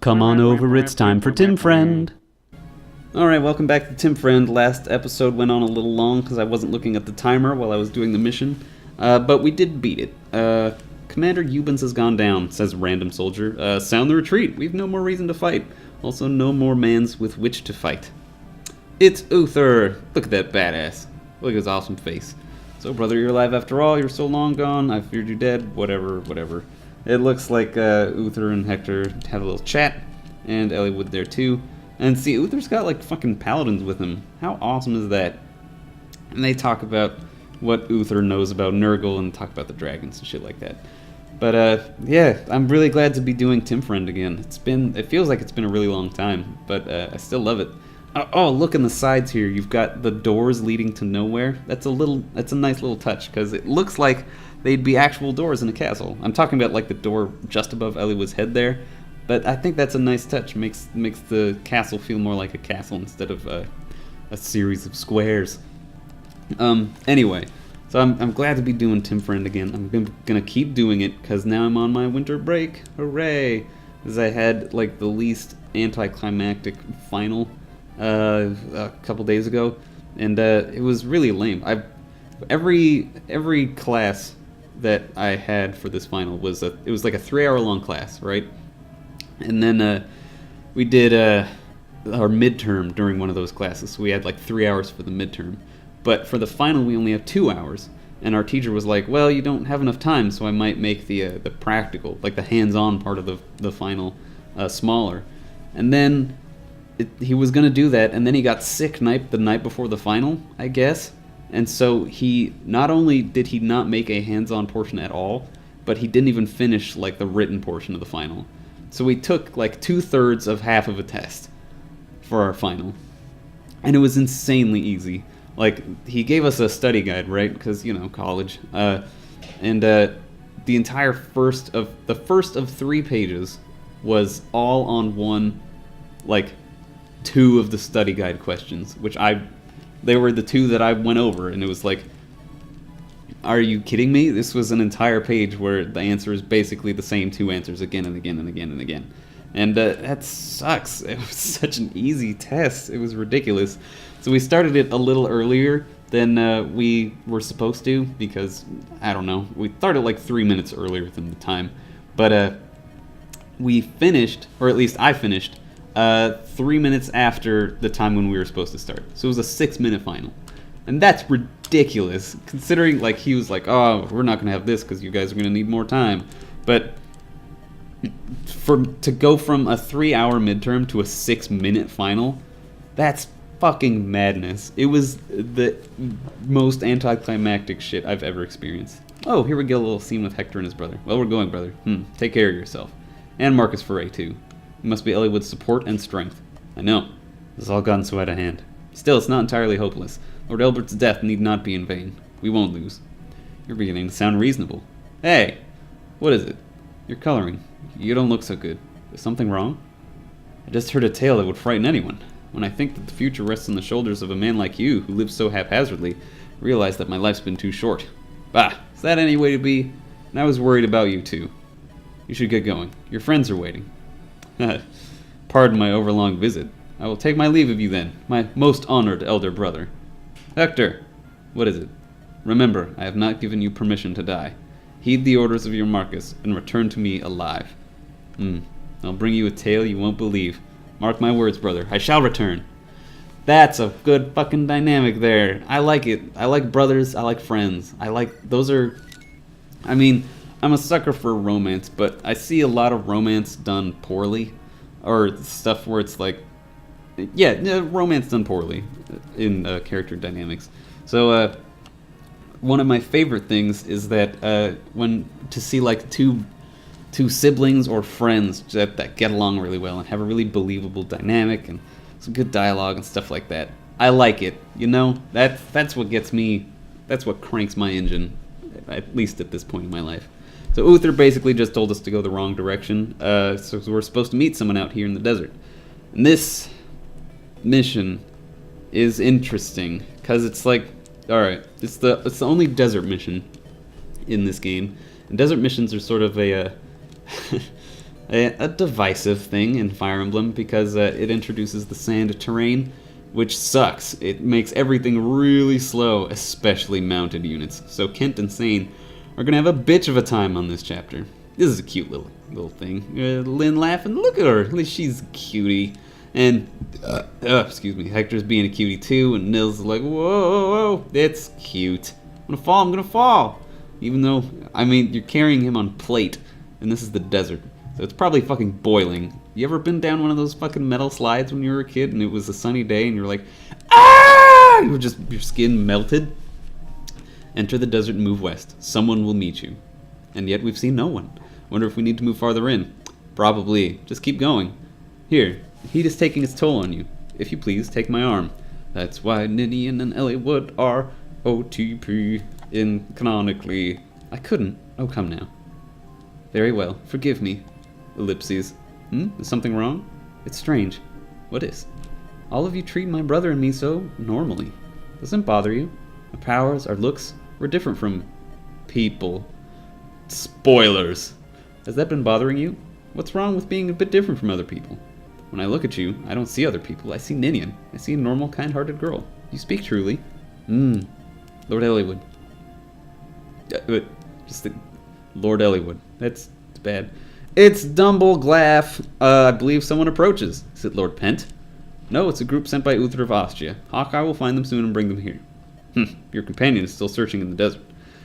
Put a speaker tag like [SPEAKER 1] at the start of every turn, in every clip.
[SPEAKER 1] Come on over, it's time for Tim Friend. Alright, welcome back to Tim Friend. Last episode went on a little long because I wasn't looking at the timer while I was doing the mission. But we did beat it. Commander Eubens has gone down, says random soldier. Sound the retreat. We've no more reason to fight. Also, no more mans with which to fight. It's Uther. Look at that badass. Look at his awesome face. So, brother, you're alive after all. You're so long gone. I feared you dead. Whatever. It looks like Uther and Hector have a little chat, and Eliwood there too. And see, Uther's got like fucking paladins with him. How awesome is that? And they talk about what Uther knows about Nurgle and talk about the dragons and shit like that. But yeah, I'm really glad to be doing Tim Friend again. It feels like it's been a really long time, but I still love it. Oh, look in the sides here. You've got the doors leading to nowhere. That's a nice little touch because it looks like they'd be actual doors in a castle. I'm talking about like the door just above Eliwood's head there, but I think that's a nice touch. Makes the castle feel more like a castle instead of a series of squares. Anyway, so I'm glad to be doing Tim Friend again. I'm gonna keep doing it because now I'm on my winter break. Hooray! Because I had like the least anticlimactic final a couple days ago, and it was really lame. Every class that I had for this final was like a 3-hour long class, right? And then we did our midterm during one of those classes, so we had like 3 hours for the midterm. But for the final, we only have 2 hours, and our teacher was like, "Well, you don't have enough time, so I might make the practical, like the hands-on part of the final, smaller." And then he was gonna do that, and then he got sick the night before the final, I guess. And so he not only did he not make a hands-on portion at all, but he didn't even finish like the written portion of the final. So we took like 2/3 of half of a test for our final, and it was insanely easy. Like he gave us a study guide, right? Because college, and the entire first of 3 pages was all on one, like 2 of the study guide questions, which they were the 2 that I went over, and it was like, are you kidding me? This was an entire page where the answer is basically the same 2 answers again and again and again and again. And that sucks. It was such an easy test. It was ridiculous. So we started it a little earlier than we were supposed to because, I don't know, we started like 3 minutes earlier than the time. But we finished, or at least I finished, 3 minutes after the time when we were supposed to start. So it was a 6-minute final. And that's ridiculous, considering like he was like, "Oh, we're not going to have this because you guys are going to need more time." But to go from a 3-hour midterm to a 6-minute final, that's fucking madness. It was the most anticlimactic shit I've ever experienced. Oh, here we get a little scene with Hector and his brother. "Well, we're going, brother. Take care of yourself. And Marcus Foray, too. You must be Eliwood's support and strength." "I know. This has all gotten so out of hand. Still, it's not entirely hopeless. Lord Elbert's death need not be in vain. We won't lose." "You're beginning to sound reasonable." "Hey! What is it?" "You're coloring. You don't look so good. Is something wrong?" "I just heard a tale that would frighten anyone. When I think that the future rests on the shoulders of a man like you, who lives so haphazardly, I realize that my life's been too short." "Bah! Is that any way to be? And I was worried about you, too. You should get going. Your friends are waiting." "Pardon my overlong visit. I will take my leave of you then, my most honored elder brother." "Hector!" "What is it?" "Remember, I have not given you permission to die. Heed the orders of your Marcus, and return to me alive." "I'll bring you a tale you won't believe. Mark my words, brother, I shall return." That's a good fucking dynamic there. I like it. I like brothers, I like friends. I'm a sucker for romance, but I see a lot of romance done poorly. Or stuff where it's like, romance done poorly in character dynamics. So, one of my favorite things is that when to see like two siblings or friends that get along really well and have a really believable dynamic and some good dialogue and stuff like that. I like it. That's what gets me. That's what cranks my engine, at least at this point in my life. So Uther basically just told us to go the wrong direction. So we're supposed to meet someone out here in the desert. And this mission is interesting because it's like, all right, it's the only desert mission in this game. And desert missions are sort of a a divisive thing in Fire Emblem because it introduces the sand terrain, which sucks. It makes everything really slow, especially mounted units. So Kent and Sane are gonna have a bitch of a time on this chapter. This is a cute little thing. Lynn laughing, look at her. At least she's a cutie. And excuse me, Hector's being a cutie too, and Nils is like, whoa, it's cute. I'm gonna fall. Even though, I mean, you're carrying him on plate, and this is the desert, so it's probably fucking boiling. You ever been down one of those fucking metal slides when you were a kid, and it was a sunny day, and you're like, ah! Your skin melted? Enter the desert and move west. Someone will meet you. And yet we've seen no one. Wonder if we need to move farther in. Probably. Just keep going. Here, the heat is taking its toll on you. If you please, take my arm. That's why Ninian and Elliowood are OTP in canonically. I couldn't. Oh, come now. Very well. Forgive me. Ellipses. Is something wrong? It's strange. What is? All of you treat my brother and me so normally. Doesn't bother you? Our powers, our looks, we're different from people. Spoilers. Has that been bothering you? What's wrong with being a bit different from other people? When I look at you, I don't see other people. I see Ninian. I see a normal, kind-hearted girl. You speak truly. Lord Elliowood. Just the Lord Elliowood. That's bad. It's Dumbleglaff. I believe someone approaches. Is it Lord Pent? No, it's a group sent by Uther of Ostia. Hawkeye will find them soon and bring them here. Your companion is still searching in the desert.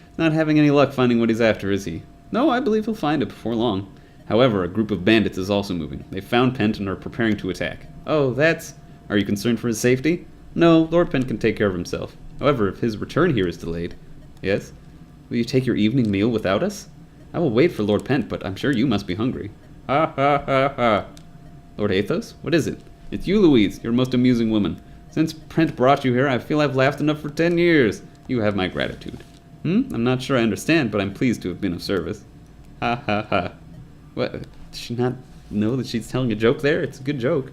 [SPEAKER 1] He's not having any luck finding what he's after, is he? No, I believe he'll find it before long. However, a group of bandits is also moving. They found Pent and are preparing to attack. Oh, that's... Are you concerned for his safety? No, Lord Pent can take care of himself. However, if his return here is delayed... Yes? Will you take your evening meal without us? I will wait for Lord Pent, but I'm sure you must be hungry. Ha ha ha ha. Lord Athos? What is it? It's you, Louise, your most amusing woman. Since Pent brought you here, I feel I've laughed enough for 10 years. You have my gratitude. I'm not sure I understand, but I'm pleased to have been of service. Ha ha ha. What? Does she not know that she's telling a joke there? It's a good joke.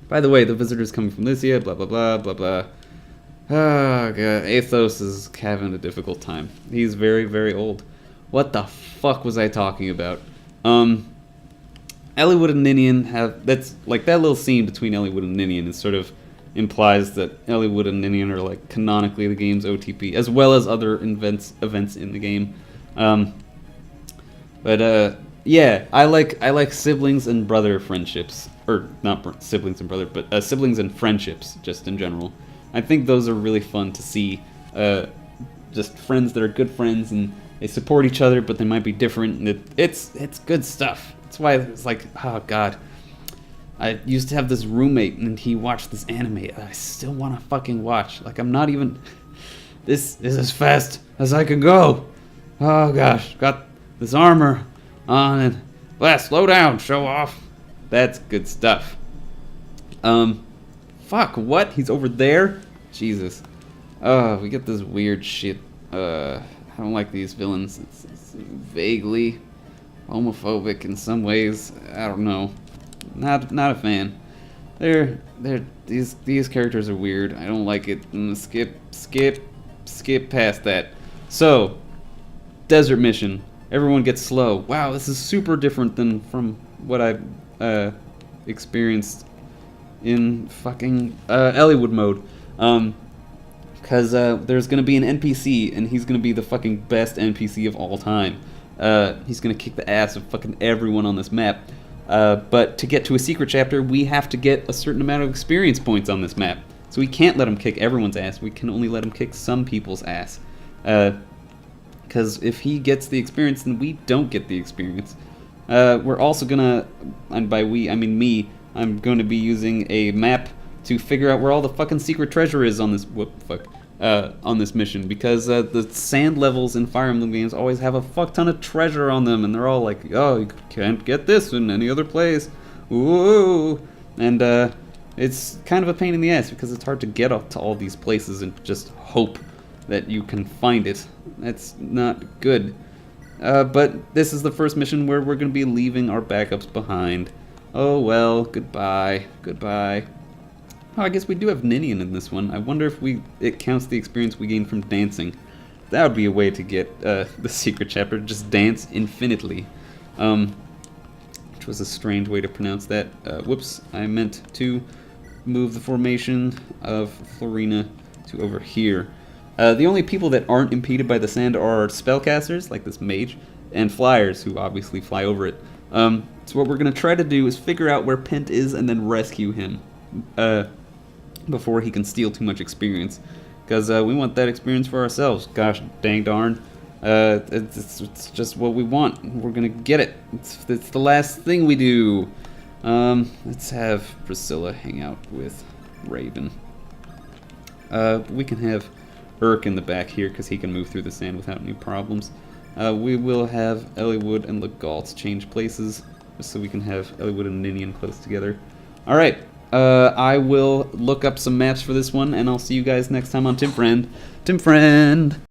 [SPEAKER 1] By the way, the visitor's coming from Lycia, blah blah blah, blah blah. Oh god, Athos is having a difficult time. He's very, very old. What the fuck was I talking about? Elliowood and Ninian have... That's, like, that little scene between Elliowood and Ninian is sort of implies that Elliowood and Ninian are, like, canonically the game's OTP, as well as other events in the game. Yeah, I like siblings and brother friendships. Or, not siblings and brother, but siblings and friendships, just in general. I think those are really fun to see. Just friends that are good friends, and they support each other, but they might be different. And it's good stuff. That's why it's like, oh god. I used to have this roommate, and he watched this anime that I still want to fucking watch. Like, I'm not even... This is as fast as I can go. Oh gosh, got this armor on, and... slow down, show off. That's good stuff. Fuck, what? He's over there? Jesus. We get this weird shit. I don't like these villains. It's vaguely homophobic in some ways. I don't know. Not a fan. These characters are weird. I don't like it. Skip past that. So, desert mission. Everyone gets slow. Wow, this is super different than from what I've experienced in fucking Elliowood mode. Because there's going to be an NPC, and he's going to be the fucking best NPC of all time. He's going to kick the ass of fucking everyone on this map. But to get to a secret chapter, we have to get a certain amount of experience points on this map. So we can't let him kick everyone's ass. We can only let him kick some people's ass. Because if he gets the experience, then we don't get the experience. We're also going to, and by we, I mean me, I'm going to be using a map to figure out where all the fucking secret treasure is on this on this mission, because the sand levels in Fire Emblem games always have a fuck ton of treasure on them, and they're all like, oh, you can't get this in any other place. Ooh. And it's kind of a pain in the ass because it's hard to get up to all these places and just hope that you can find it. That's not good. But this is the first mission where we're going to be leaving our backups behind. Oh well, goodbye. Oh, I guess we do have Ninian in this one. I wonder if it counts the experience we gain from dancing. That would be a way to get the secret chapter. Just dance infinitely. which was a strange way to pronounce that. Whoops, I meant to move the formation of Florina to over here. The only people that aren't impeded by the sand are spellcasters, like this mage, and flyers, who obviously fly over it. So what we're going to try to do is figure out where Pent is and then rescue him before he can steal too much experience. Because we want that experience for ourselves. Gosh dang darn. It's just what we want. We're going to get it. It's the last thing we do. Let's have Priscilla hang out with Raven. We can have Urk in the back here because he can move through the sand without any problems. We will have Elliewood and Legault change places just so we can have Elliewood and Ninian close together. Alright, I will look up some maps for this one, and I'll see you guys next time on Tim Friend. Tim Friend!